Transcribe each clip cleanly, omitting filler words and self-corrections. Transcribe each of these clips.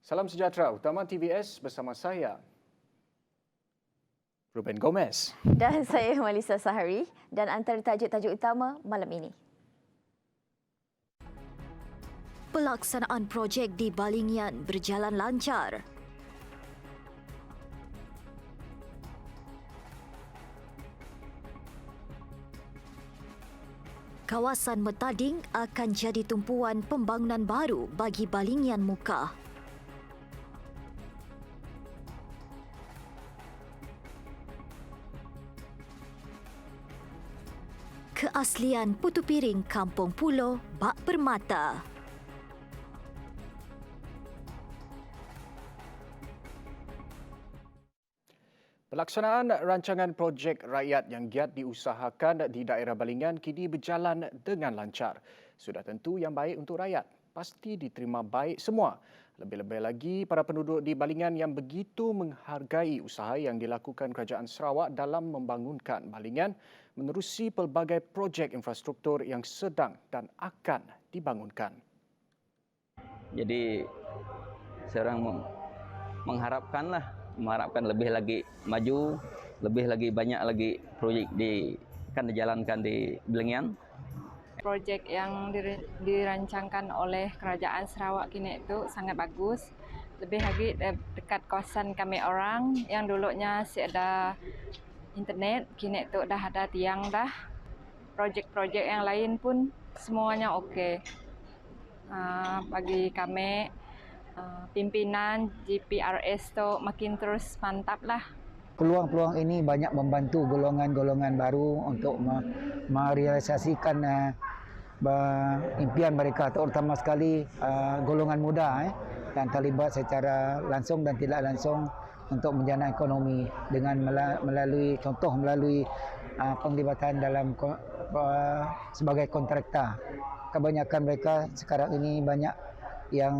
Salam sejahtera, Utama TVS bersama saya, Ruben Gomez. Dan saya Melissa Sahari dan antara tajuk-tajuk utama malam ini. Pelaksanaan projek di Balingian berjalan lancar. Kawasan Metading akan jadi tumpuan pembangunan baru bagi Balingian Muka. Keaslian putu piring Kampung Pulo bak permata. Pelaksanaan rancangan projek rakyat yang giat diusahakan di daerah Balingian kini berjalan dengan lancar. Sudah tentu yang baik untuk rakyat pasti diterima baik semua. Lebih-lebih lagi para penduduk di Balingian yang begitu menghargai usaha yang dilakukan Kerajaan Sarawak dalam membangunkan Balingian menerusi pelbagai projek infrastruktur yang sedang dan akan dibangunkan. Jadi seorang mengharapkan lebih lagi maju, lebih lagi banyak lagi proyek akan dijalankan di Balingian. Projek yang dirancangkan oleh Kerajaan Sarawak kini itu sangat bagus. Lebih lagi dekat kawasan kami orang yang dulunya ada internet, kini itu dah ada tiang dah. Projek-projek yang lain pun semuanya okey. Bagi kami pimpinan GPRS tu makin terus mantap lah. Peluang-peluang ini banyak membantu golongan-golongan baru untuk merealisasikan impian mereka, terutama sekali golongan muda yang terlibat secara langsung dan tidak langsung untuk menjana ekonomi dengan melalui penglibatan dalam sebagai kontraktor. Kebanyakan mereka sekarang ini banyak yang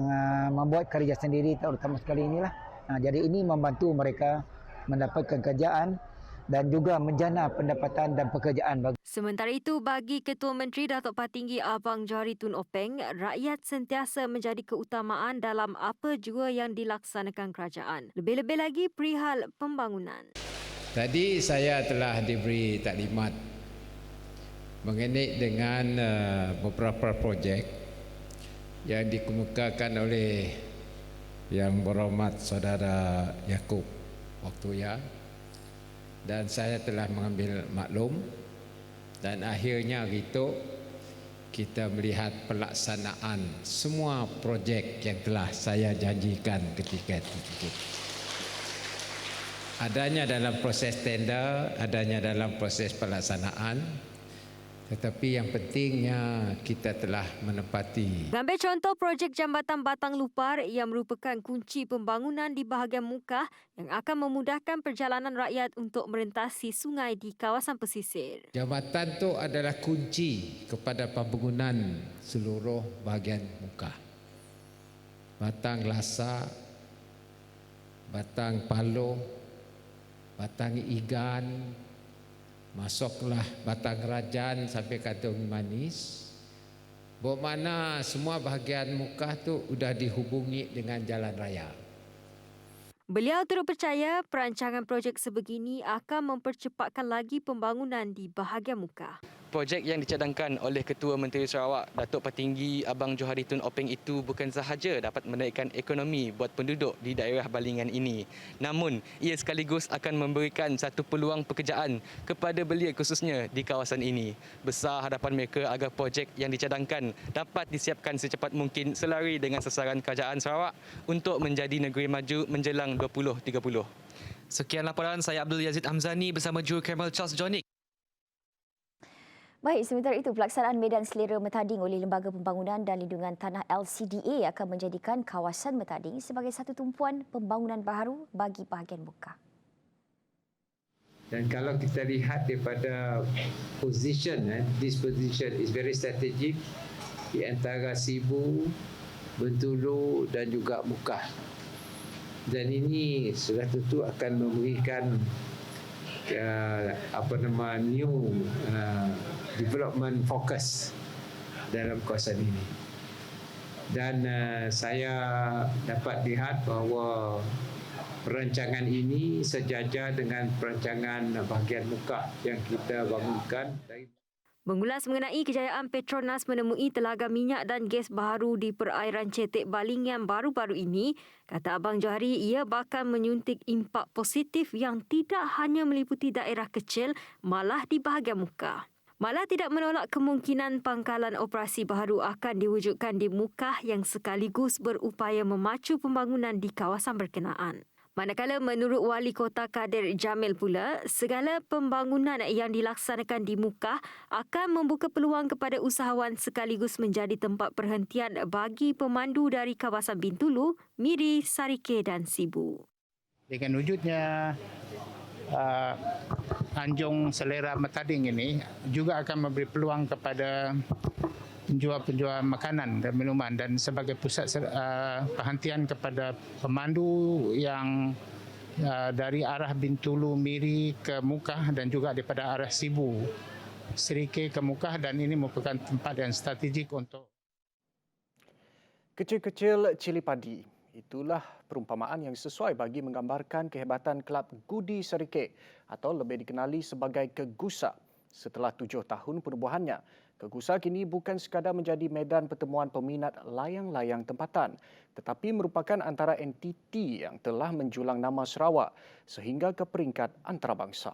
membuat kerja sendiri, terutama sekali inilah. Jadi ini membantu mereka mendapatkan kerjaan dan juga menjana pendapatan dan pekerjaan. Sementara itu, bagi Ketua Menteri Datuk Patinggi Abang Johari Tun Openg, rakyat sentiasa menjadi keutamaan dalam apa jua yang dilaksanakan kerajaan. Lebih-lebih lagi perihal pembangunan. Tadi saya telah diberi taklimat mengenai dengan beberapa projek yang dikemukakan oleh Yang Berhormat Saudara Yaakob waktu ya, dan saya telah mengambil maklum dan akhirnya gitu kita melihat pelaksanaan semua projek yang telah saya janjikan ketika itu. Adanya dalam proses tender, adanya dalam proses pelaksanaan. Tetapi yang pentingnya kita telah menepati. Mengambil contoh projek Jambatan Batang Lupar yang merupakan kunci pembangunan di bahagian muka yang akan memudahkan perjalanan rakyat untuk merentasi sungai di kawasan pesisir. Jambatan itu adalah kunci kepada pembangunan seluruh bahagian muka. Batang Lasa, Batang Paloh, Batang Igan, masuklah Batang Rajan sampai Katung Manis. Bermakna semua bahagian muka tu sudah dihubungi dengan jalan raya. Beliau turut percaya perancangan projek sebegini akan mempercepatkan lagi pembangunan di bahagian muka. Projek yang dicadangkan oleh Ketua Menteri Sarawak Datuk Patinggi Abang Johari Tun Openg itu bukan sahaja dapat menaikkan ekonomi buat penduduk di daerah Balingian ini, namun ia sekaligus akan memberikan satu peluang pekerjaan kepada belia khususnya di kawasan ini. Besar harapan mereka agar projek yang dicadangkan dapat disiapkan secepat mungkin selari dengan sasaran Kerajaan Sarawak untuk menjadi negeri maju menjelang 2030. Sekian laporan saya Abdul Yazid Hamzani bersama Jurukamal Charles Jonik. Baik, sementara itu pelaksanaan medan selera Metading oleh Lembaga Pembangunan dan Lindungan Tanah LCDA akan menjadikan kawasan Metading sebagai satu tumpuan pembangunan baru bagi bahagian muka. Dan kalau kita lihat daripada position, this position is very strategic di antara Sibu, Bentulu dan juga Muka. Dan ini sudah tentu akan memberikan new development focus dalam kawasan ini. Dan saya dapat lihat bahawa perancangan ini sejajar dengan perancangan bahagian muka yang kita bangunkan. Mengulas mengenai kejayaan Petronas menemui telaga minyak dan gas baharu di perairan Cetek Balingan baru-baru ini, kata Abang Johari ia bakal menyuntik impak positif yang tidak hanya meliputi daerah kecil, malah di bahagian muka. Malah tidak menolak kemungkinan pangkalan operasi baharu akan diwujudkan di Mukah yang sekaligus berupaya memacu pembangunan di kawasan berkenaan. Manakala menurut Wali Kota Kadir Jamil pula, segala pembangunan yang dilaksanakan di Mukah akan membuka peluang kepada usahawan sekaligus menjadi tempat perhentian bagi pemandu dari kawasan Bintulu, Miri, Sarike dan Sibu. Dengan wujudnya Anjung Selera Metading ini juga akan memberi peluang kepada penjual-penjual makanan dan minuman dan sebagai pusat perhentian kepada pemandu yang dari arah Bintulu, Miri ke Mukah dan juga daripada arah Sibu, Serike ke Mukah, dan ini merupakan tempat yang strategik untuk kecil-kecil cili padi. Itulah perumpamaan yang sesuai bagi menggambarkan kehebatan Kelab Gudi Serike atau lebih dikenali sebagai Kegusa. Setelah 7 tahun penubuhannya, Kegusa kini bukan sekadar menjadi medan pertemuan peminat layang-layang tempatan, tetapi merupakan antara entiti yang telah menjulang nama Sarawak sehingga ke peringkat antarabangsa.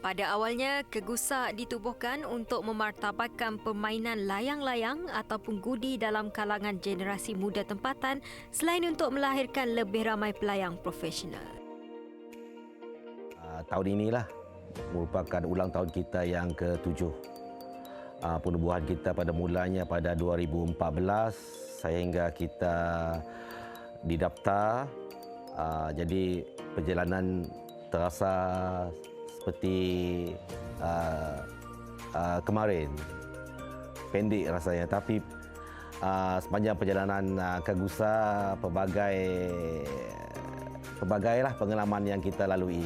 Pada awalnya, Kegusa ditubuhkan untuk memartabatkan permainan layang-layang ataupun gudi dalam kalangan generasi muda tempatan selain untuk melahirkan lebih ramai pelayang profesional. Tahun inilah merupakan ulang tahun kita yang ke-7. Penubuhan kita pada mulanya pada 2014 sehingga kita didaftar. Jadi perjalanan terasa seperti kemarin. Pendek rasanya, tapi sepanjang perjalanan Kegusa pelbagailah pengalaman yang kita lalui.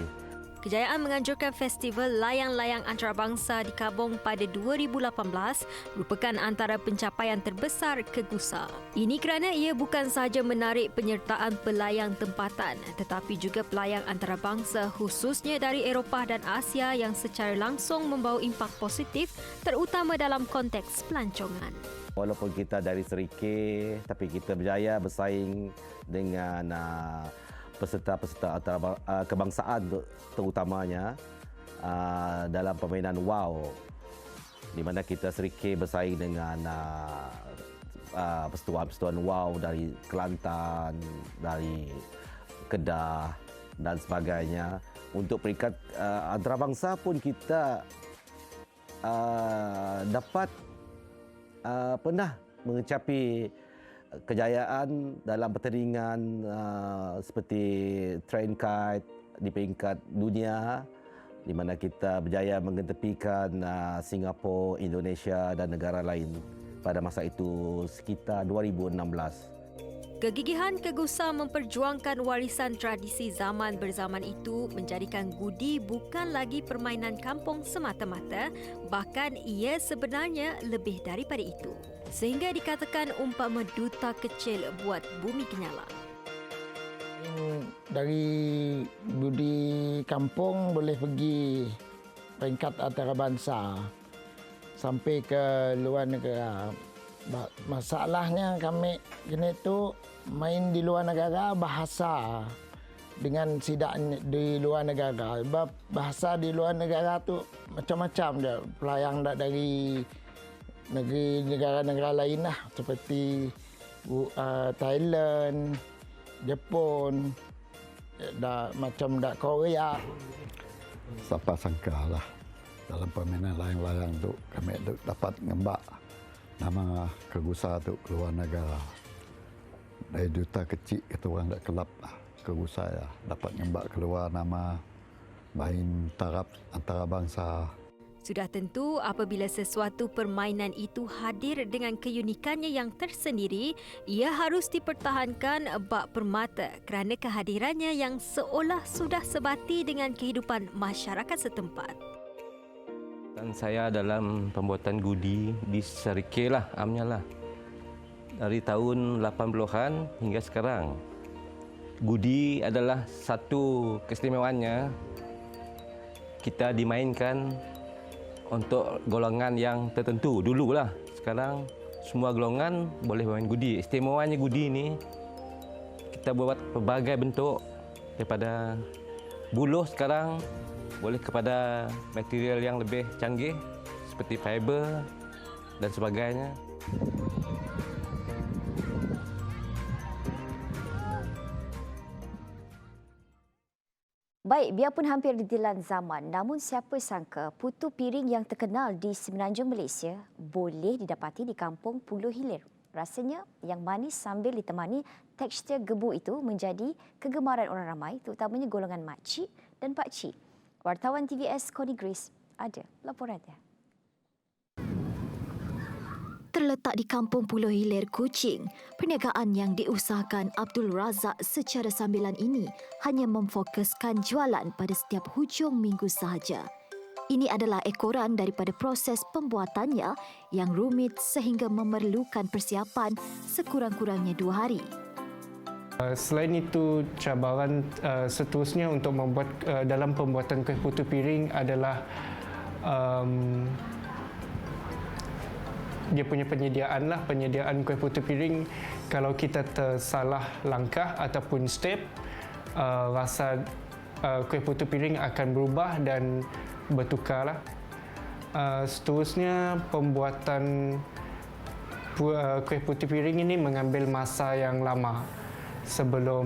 Kejayaan menganjurkan festival layang-layang antarabangsa di Kabong pada 2018 merupakan antara pencapaian terbesar Kegusa. Ini kerana ia bukan sahaja menarik penyertaan pelayang tempatan tetapi juga pelayang antarabangsa khususnya dari Eropah dan Asia yang secara langsung membawa impak positif terutama dalam konteks pelancongan. Walaupun kita dari Serike tapi kita berjaya bersaing dengan peserta-peserta kebangsaan terutamanya dalam permainan WOW, di mana kita Serike bersaing dengan persatuan-persatuan WOW dari Kelantan, dari Kedah dan sebagainya. Untuk peringkat antarabangsa pun kita dapat pernah mencapai kejayaan dalam pertandingan seperti train kite di peringkat dunia, di mana kita berjaya mengetepikan Singapura, Indonesia dan negara lain pada masa itu sekitar 2016. Kegigihan Kegusa memperjuangkan warisan tradisi zaman berzaman itu menjadikan gudi bukan lagi permainan kampung semata-mata, bahkan ia sebenarnya lebih daripada itu. Sehingga dikatakan umpama duta kecil buat bumi kenyala. Dari gudi kampung boleh pergi peringkat antarabangsa sampai ke luar negara. Masalahnya kami gini tu main di luar negara bahasa dengan sidak di luar negara. Bahasa di luar negara tu macam-macam dia. Pelayang dari negara-negara lain lah seperti Thailand, Jepun, macam Korea. Siapa sangka lah dalam permainan layang-layang tu kami dapat ngembak nama Kegusa tu keluar negara. Dari duta kecil kita orang dak kelab Kegusa ya dapat ngembak keluar nama main taraf antarabangsa. Sudah tentu apabila sesuatu permainan itu hadir dengan keunikannya yang tersendiri, ia harus dipertahankan bak permata kerana kehadirannya yang seolah sudah sebati dengan kehidupan masyarakat setempat. Dan saya dalam pembuatan gudi di Serike lah, amnya lah. Dari tahun 80-an hingga sekarang. Gudi adalah satu keistimewaannya kita dimainkan untuk golongan yang tertentu dulu lah. Sekarang semua golongan boleh bermain gudi. Istimewanya gudi ini kita buat pelbagai bentuk daripada buluh sekarang boleh kepada material yang lebih canggih seperti fiber dan sebagainya. Baik, biarpun hampir ditelan zaman, namun siapa sangka putu piring yang terkenal di Semenanjung Malaysia boleh didapati di Kampung Pulau Hilir. Rasanya yang manis sambil ditemani tekstur gebu itu menjadi kegemaran orang ramai, terutamanya golongan makcik dan pakcik. Wartawan TVS Connie Grace ada laporannya. Terletak di Kampung Pulau Hilir, Kuching, perniagaan yang diusahakan Abdul Razak secara sambilan ini hanya memfokuskan jualan pada setiap hujung minggu sahaja. Ini adalah ekoran daripada proses pembuatannya yang rumit sehingga memerlukan persiapan sekurang-kurangnya 2 hari. Selain itu, cabaran seterusnya untuk membuat dalam pembuatan kuih putu piring adalah dia punya penyediaan kuih putu piring. Kalau kita tersalah langkah ataupun step, rasa kuih putu piring akan berubah dan bertukarlah. Seterusnya, pembuatan kuih putu piring ini mengambil masa yang lama sebelum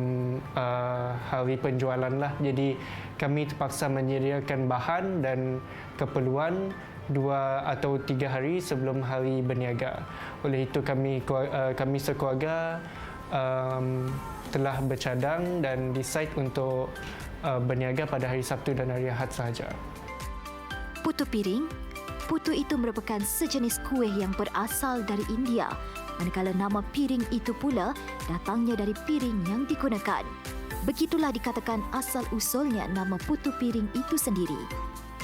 hari penjualan lah. Jadi kami terpaksa menyediakan bahan dan keperluan 2 atau 3 hari sebelum hari berniaga. Oleh itu kami sekeluarga telah bercadang dan decide untuk berniaga pada hari Sabtu dan hari Ahad sahaja. Putu piring, putu itu merupakan sejenis kuih yang berasal dari India, manakala nama piring itu pula datangnya dari piring yang digunakan. Begitulah dikatakan asal-usulnya nama putu piring itu sendiri.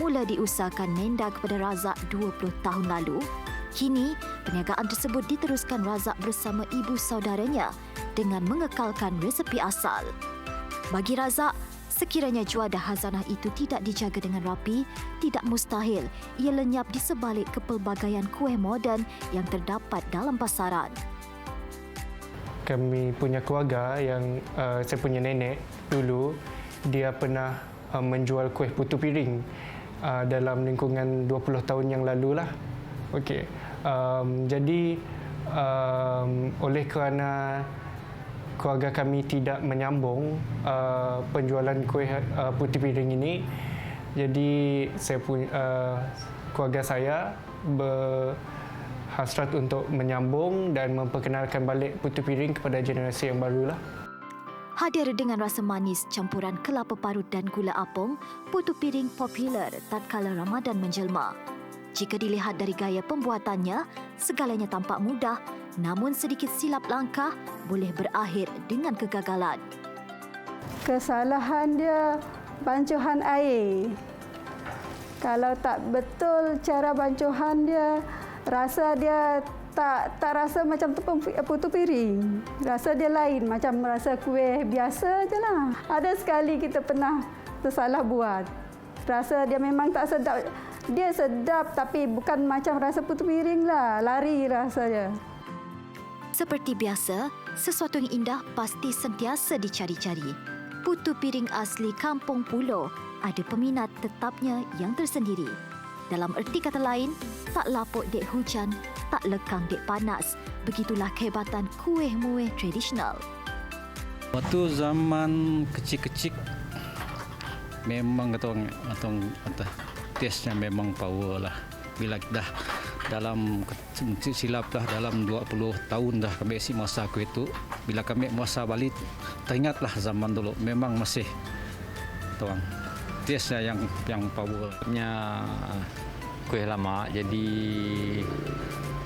Mula diusahakan Nenda kepada Razak 20 tahun lalu. Kini, perniagaan tersebut diteruskan Razak bersama ibu saudaranya dengan mengekalkan resepi asal. Bagi Razak, sekiranya juadah khazanah itu tidak dijaga dengan rapi, tidak mustahil ia lenyap di sebalik kepelbagaian kuih moden yang terdapat dalam pasaran. Kami punya keluarga yang saya punya nenek dulu, dia pernah menjual kuih putu piring dalam lingkungan 20 tahun yang lalu lah. Okey. Jadi oleh kerana keluarga kami tidak menyambung penjualan kuih putu piring ini, jadi keluarga saya berhasrat untuk menyambung dan memperkenalkan balik putu piring kepada generasi yang barulah. Hadir dengan rasa manis campuran kelapa parut dan gula apung, putu piring popular tatkala Ramadan menjelma. Jika dilihat dari gaya pembuatannya, segalanya tampak mudah, namun sedikit silap langkah boleh berakhir dengan kegagalan. Kesalahan dia bancuhan air. Kalau tak betul cara bancuhan dia, rasa dia tak rasa macam putu piring. Rasa dia lain, macam rasa kuih biasa je lah. Ada sekali kita pernah tersalah buat. Rasa dia memang tak sedap. Dia sedap tapi bukan macam rasa putu piring lah. Lari rasa dia. Seperti biasa, sesuatu yang indah pasti sentiasa dicari-cari. Putu piring asli Kampung Pulau ada peminat tetapnya yang tersendiri. Dalam erti kata lain, tak lapuk dek hujan, tak lekang dek panas. Begitulah kehebatan kuih muih tradisional. Waktu zaman kecil-kecil, memang atong tesnya memang power lah. Bila dah dalam silap dah dalam 20 tahun dah kami isi masa kuih itu. Bila kami masa balik, teringatlah zaman dulu memang masih tuang. Tesnya yang power. Kuih lama, jadi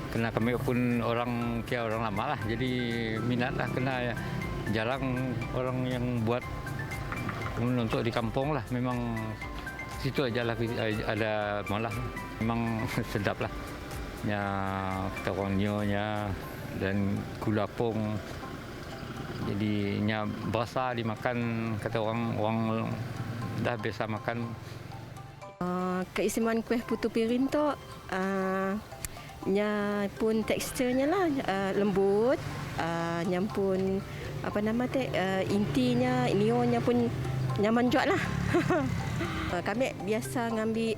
kena kami pun orang lama lah, jadi minat lah, kena jarang orang yang buat untuk di kampung lah, memang situ aja lah ada malah memang sedap lah. Ya, kata orang nyonya dan gula pong. Jadi nya berasa dimakan, kata orang dah biasa makan. Keistimewaan kuih putu piring tu nya pun teksturnya lah lembut, nya pun apa nama teh intinya nionya pun nyaman juga lah. Kami biasa ngambil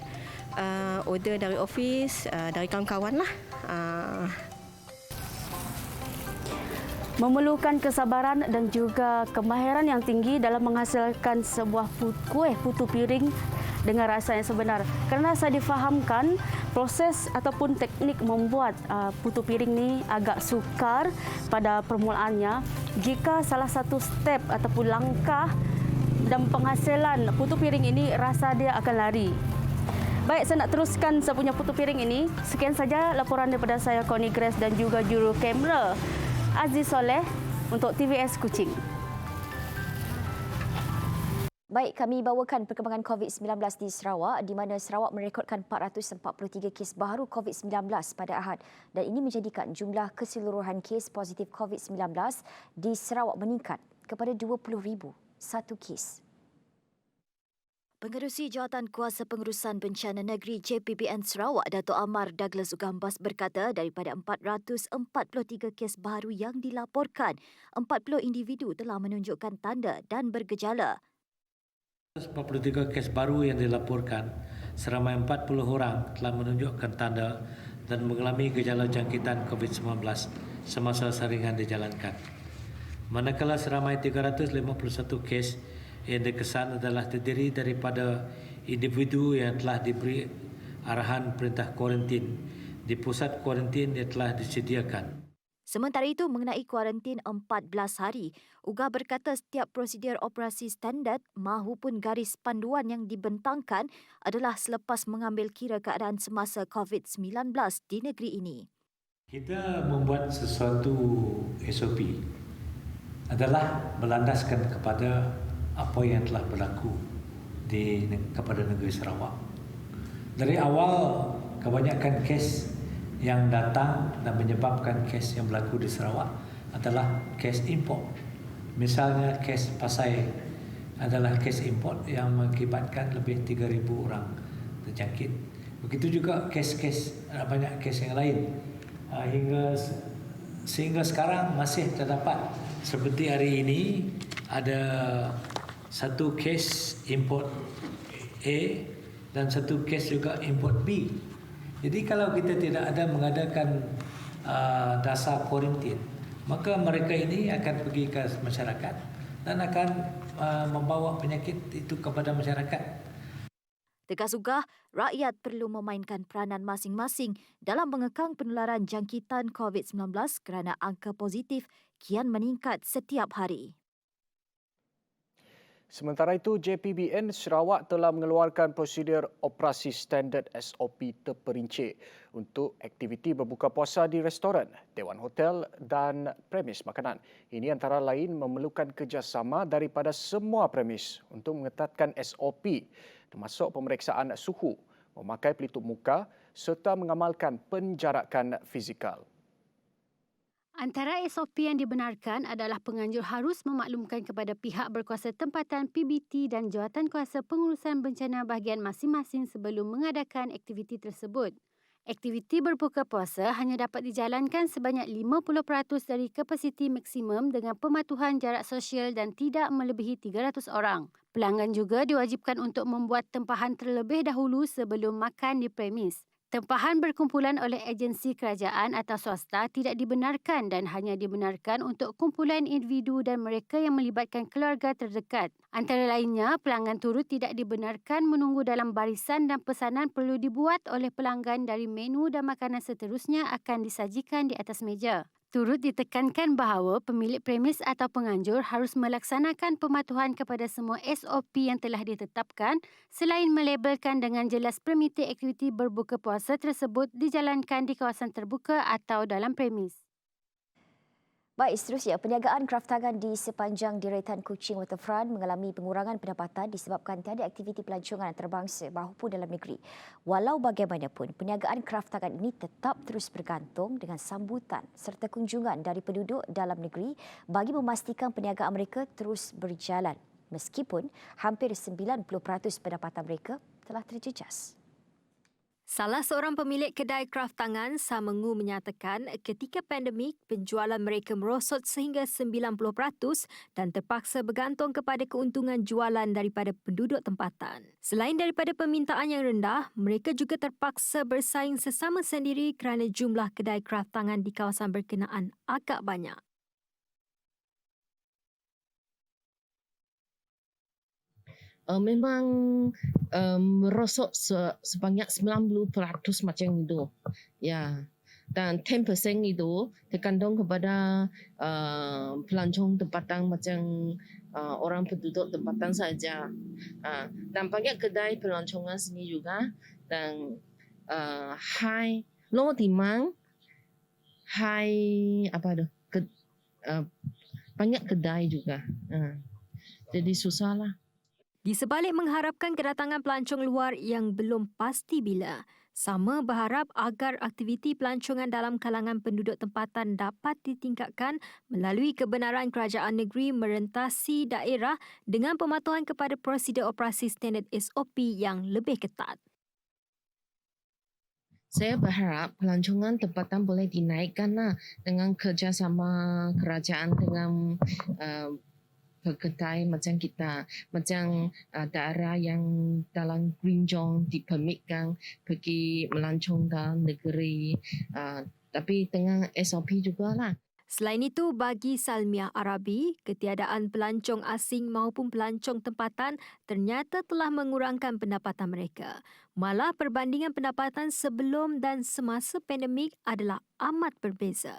order dari office, dari kawan-kawan lah. Memerlukan kesabaran dan juga kemahiran yang tinggi dalam menghasilkan sebuah kuih putu piring dengan rasa yang sebenar. Kerana saya difahamkan proses ataupun teknik membuat putu piring ni agak sukar pada permulaannya. Jika salah satu step ataupun langkah dan penghasilan putu piring ini, rasa dia akan lari. Baik, saya nak teruskan saya punya putu piring ini. Sekian saja laporan daripada saya, Connie Grace, dan juga juru kamera Aziz Soleh untuk TVS Kuching. Baik, kami bawakan perkembangan COVID-19 di Sarawak, di mana Sarawak merekodkan 443 kes baru COVID-19 pada Ahad, dan ini menjadikan jumlah keseluruhan kes positif COVID-19 di Sarawak meningkat kepada 20,001 kes. Pengerusi Jawatan Kuasa Pengurusan Bencana Negeri JPBN Sarawak, Dato' Amar Douglas Ugambas berkata daripada 443 kes baru yang dilaporkan, 40 individu telah menunjukkan tanda dan bergejala. 43 kes baru yang dilaporkan, seramai 40 orang telah menunjukkan tanda dan mengalami gejala jangkitan COVID-19 semasa saringan dijalankan. Manakala seramai 351 kes yang dikesan adalah terdiri daripada individu yang telah diberi arahan perintah kuarantin di pusat kuarantin yang telah disediakan. Sementara itu, mengenai kuarantin 14 hari, Uga berkata setiap prosedur operasi standard mahupun garis panduan yang dibentangkan adalah selepas mengambil kira keadaan semasa COVID-19 di negeri ini. Kita membuat sesuatu SOP adalah berlandaskan kepada apa yang telah berlaku kepada negeri Sarawak. Dari awal, kebanyakan kes yang datang dan menyebabkan kes yang berlaku di Sarawak adalah kes import. Misalnya kes Pasai adalah kes import yang mengakibatkan lebih 3,000 orang terjangkit. Begitu juga kes-kes, banyak kes yang lain. Sehingga sekarang masih terdapat, seperti hari ini ada satu kes import A dan satu kes juga import B. Jadi kalau kita tidak ada mengadakan dasar kuarantin, maka mereka ini akan pergi ke masyarakat dan akan membawa penyakit itu kepada masyarakat. Tegas Uga, rakyat perlu memainkan peranan masing-masing dalam mengekang penularan jangkitan COVID-19 kerana angka positif kian meningkat setiap hari. Sementara itu, JPBN Sarawak telah mengeluarkan prosedur operasi standard SOP terperinci untuk aktiviti berbuka puasa di restoran, dewan hotel dan premis makanan. Ini antara lain memerlukan kerjasama daripada semua premis untuk mengetatkan SOP termasuk pemeriksaan suhu, memakai pelitup muka serta mengamalkan penjarakan fizikal. Antara SOP yang dibenarkan adalah penganjur harus memaklumkan kepada pihak berkuasa tempatan PBT dan Jawatankuasa Pengurusan Bencana bahagian masing-masing sebelum mengadakan aktiviti tersebut. Aktiviti berbuka puasa hanya dapat dijalankan sebanyak 50% dari kapasiti maksimum dengan pematuhan jarak sosial dan tidak melebihi 300 orang. Pelanggan juga diwajibkan untuk membuat tempahan terlebih dahulu sebelum makan di premis. Tempahan berkumpulan oleh agensi kerajaan atau swasta tidak dibenarkan dan hanya dibenarkan untuk kumpulan individu dan mereka yang melibatkan keluarga terdekat. Antara lainnya, pelanggan turut tidak dibenarkan menunggu dalam barisan dan pesanan perlu dibuat oleh pelanggan dari menu dan makanan seterusnya akan disajikan di atas meja. Turut ditekankan bahawa pemilik premis atau penganjur harus melaksanakan pematuhan kepada semua SOP yang telah ditetapkan selain melabelkan dengan jelas permiti aktiviti berbuka puasa tersebut dijalankan di kawasan terbuka atau dalam premis. Baik, seterusnya, perniagaan kraftangan di sepanjang deretan Kuching Waterfront mengalami pengurangan pendapatan disebabkan tiada aktiviti pelancongan antarabangsa maupun dalam negeri. Walau bagaimanapun, perniagaan kraftangan ini tetap terus bergantung dengan sambutan serta kunjungan dari penduduk dalam negeri bagi memastikan perniagaan mereka terus berjalan meskipun hampir 90% pendapatan mereka telah terjejas. Salah seorang pemilik kedai kraftangan, Samengu, menyatakan ketika pandemik, penjualan mereka merosot sehingga 90% dan terpaksa bergantung kepada keuntungan jualan daripada penduduk tempatan. Selain daripada permintaan yang rendah, mereka juga terpaksa bersaing sesama sendiri kerana jumlah kedai kraftangan di kawasan berkenaan agak banyak. Memang merosot sebanyak 90% macam itu. Ya. Dan 10% itu tergantung kepada pelancong tempatan macam orang penduduk tempatan saja. Dan banyak kedai pelancongan sini juga dan high low demand, high banyak kedai juga. Jadi susahlah. Di sebalik mengharapkan kedatangan pelancong luar yang belum pasti bila, Sama berharap agar aktiviti pelancongan dalam kalangan penduduk tempatan dapat ditingkatkan melalui kebenaran kerajaan negeri merentasi daerah dengan pematuhan kepada prosedur operasi standard SOP yang lebih ketat. Saya berharap pelancongan tempatan boleh dinaikkan dengan kerjasama kerajaan dengan kedai macam kita, macam daerah yang dalam green zone dipermitkan pergi melancong dalam negeri, tapi dengan SOP jugalah. Selain itu, bagi Salmiah Arabi, ketiadaan pelancong asing maupun pelancong tempatan ternyata telah mengurangkan pendapatan mereka. Malah perbandingan pendapatan sebelum dan semasa pandemik adalah amat berbeza.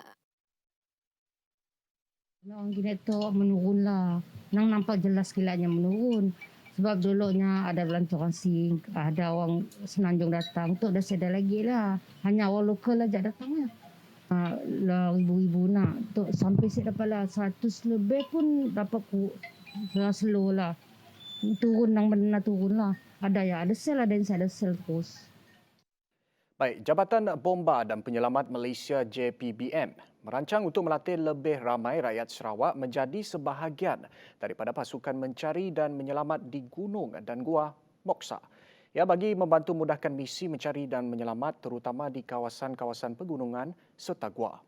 Orang kita tu menurunlah. Nang nampak jelas kilanya menurun. Sebab dulunya ada pelancongan asing, ada orang Semenanjung datang. Tu dah sedar lagi lah. Hanya orang lokal aja datangnya. Lah ribu-ribu nak. Tu sampai saya dapatlah 100 lebih pun dapat slow lah. Turun nang benar turun lah. Ada ya, ada sel, ada yang ada sel terus. Baik, Jabatan Bomba dan Penyelamat Malaysia JPBM merancang untuk melatih lebih ramai rakyat Sarawak menjadi sebahagian daripada pasukan mencari dan menyelamat di gunung dan gua Moksa. Ia bagi membantu mudahkan misi mencari dan menyelamat terutama di kawasan-kawasan pegunungan serta gua.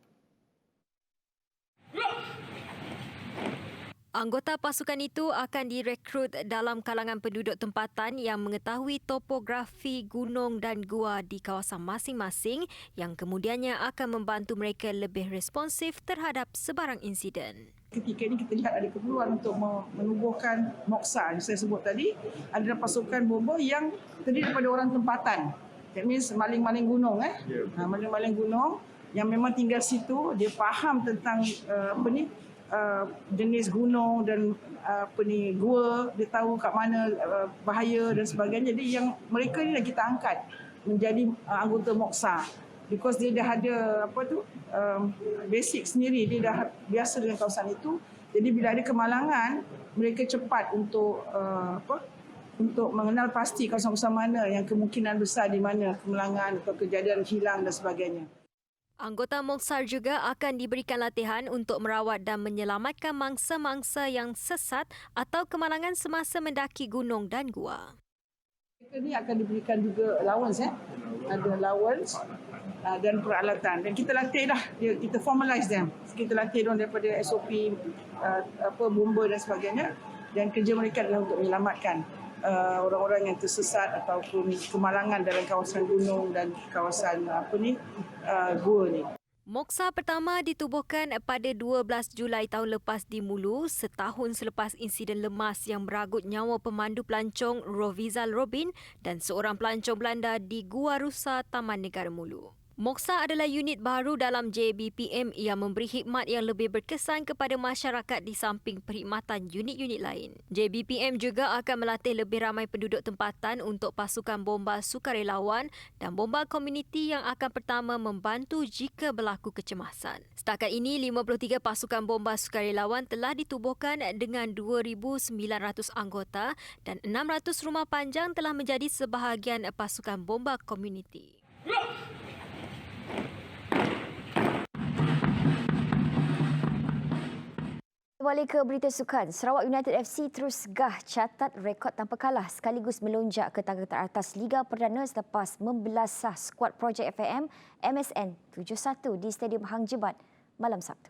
Anggota pasukan itu akan direkrut dalam kalangan penduduk tempatan yang mengetahui topografi gunung dan gua di kawasan masing-masing yang kemudiannya akan membantu mereka lebih responsif terhadap sebarang insiden. Ketika ini kita lihat ada keperluan untuk menubuhkan Moksa yang saya sebut tadi, ada pasukan bomba yang terdiri daripada orang tempatan. That means maling-maling gunung. Maling-maling gunung yang memang tinggal situ, dia faham tentang jenis gunung dan gua, dia tahu kat mana bahaya dan sebagainya. Jadi yang mereka ni dah kita angkat menjadi anggota Moksa because dia dah ada basic sendiri, dia dah biasa dengan kawasan itu. Jadi bila ada kemalangan, mereka cepat untuk untuk mengenal pasti kawasan-kawasan mana yang kemungkinan besar di mana kemalangan atau kejadian hilang dan sebagainya. Anggota Moksar juga akan diberikan latihan untuk merawat dan menyelamatkan mangsa-mangsa yang sesat atau kemalangan semasa mendaki gunung dan gua. Mereka ni akan diberikan juga allowance, ada allowance dan peralatan. Dan kita latih dah, kita formalize them. Kita latih dia daripada SOP, bomba dan sebagainya. Dan kerja mereka adalah untuk menyelamatkan orang-orang yang tersesat ataupun kemalangan dalam kawasan gunung dan kawasan gua ni. Moksa pertama ditubuhkan pada 12 Julai tahun lepas di Mulu setahun selepas insiden lemas yang meragut nyawa pemandu pelancong Rovizal Robin dan seorang pelancong Belanda di Gua Rusa, Taman Negara Mulu. Moxa adalah unit baru dalam JBPM yang memberi khidmat yang lebih berkesan kepada masyarakat di samping perkhidmatan unit-unit lain. JBPM juga akan melatih lebih ramai penduduk tempatan untuk pasukan bomba sukarelawan dan bomba komuniti yang akan pertama membantu jika berlaku kecemasan. Setakat ini, 53 pasukan bomba sukarelawan telah ditubuhkan dengan 2,900 anggota dan 600 rumah panjang telah menjadi sebahagian pasukan bomba komuniti. Kembali ke berita sukan, Sarawak United FC terus gah catat rekod tanpa kalah sekaligus melonjak ke tangga teratas Liga Perdana selepas membelasah skuad projek FAM MSN 7-1 di Stadium Hang Jebat malam Sabtu.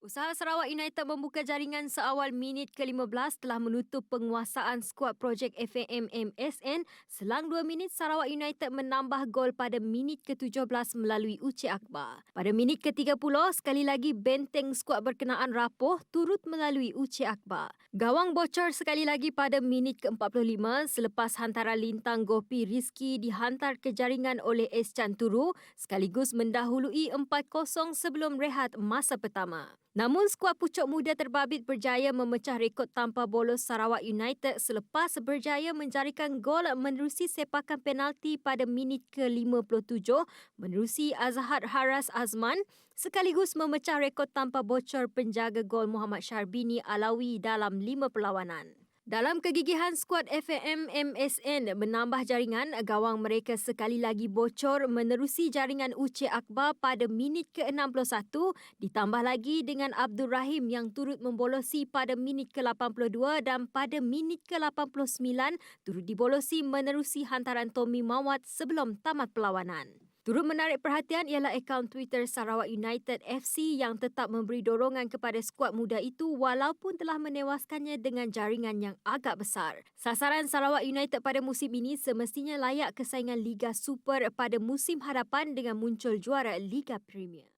Usaha Sarawak United membuka jaringan seawal minit ke-15 telah menutup penguasaan skuad projek FAM MSN. Selang 2 minit, Sarawak United menambah gol pada minit ke-17 melalui Uche Akbar. Pada minit ke-30, sekali lagi benteng skuad berkenaan rapuh turut melalui Uche Akbar. Gawang bocor sekali lagi pada minit ke-45 selepas hantaran lintang Gopi Rizki dihantar ke jaringan oleh S. Canturu sekaligus mendahului 4-0 sebelum rehat masa pertama. Namun skuad pucuk muda terbabit berjaya memecah rekod tanpa bolos Sarawak United selepas berjaya menjarikan gol menerusi sepakan penalti pada minit ke-57 menerusi Azhar Haras Azman sekaligus memecah rekod tanpa bocor penjaga gol Muhammad Syarbini Alawi dalam 5 perlawanan. Dalam kegigihan skuad FAM MSN menambah jaringan, gawang mereka sekali lagi bocor menerusi jaringan Uche Akbar pada minit ke-61 ditambah lagi dengan Abdul Rahim yang turut membolosi pada minit ke-82 dan pada minit ke-89 turut dibolosi menerusi hantaran Tommy Mawat sebelum tamat perlawanan. Turut menarik perhatian ialah akaun Twitter Sarawak United FC yang tetap memberi dorongan kepada skuad muda itu walaupun telah menewaskannya dengan jaringan yang agak besar. Sasaran Sarawak United pada musim ini semestinya layak ke saingan Liga Super pada musim hadapan dengan muncul juara Liga Premier.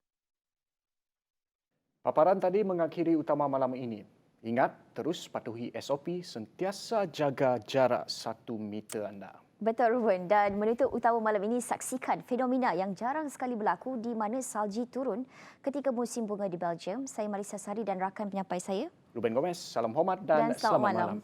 Paparan tadi mengakhiri utama malam ini. Ingat, terus patuhi SOP, sentiasa jaga jarak 1 meter anda. Betul, Ruben. Dan menutup utama malam ini, saksikan fenomena yang jarang sekali berlaku di mana salji turun ketika musim bunga di Belgium. Saya Marisa Sari dan rakan penyampai saya, Ruben Gomez. Salam hormat dan selamat malam.